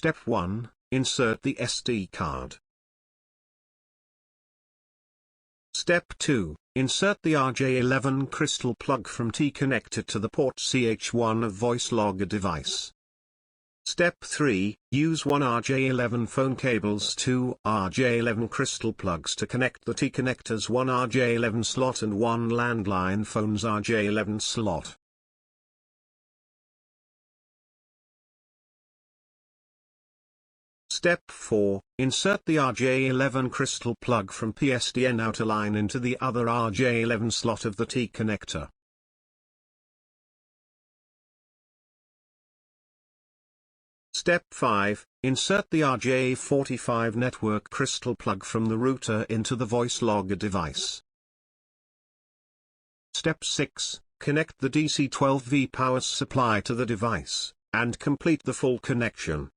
Step 1. Insert the SD card. Step 2. Insert the RJ11 crystal plug from T connector to the port CH1 of Voice Logger device. Step 3. Use one RJ11 phone cable's two RJ11 crystal plugs to connect the T connector's one RJ11 slot and one landline phone's RJ11 slot. Step 4. Insert the RJ11 crystal plug from PSDN outer line into the other RJ11 slot of the T connector. Step 5. Insert the RJ45 network crystal plug from the router into the Voice Logger device. Step 6. Connect the DC-12V power supply to the device, and complete the full connection.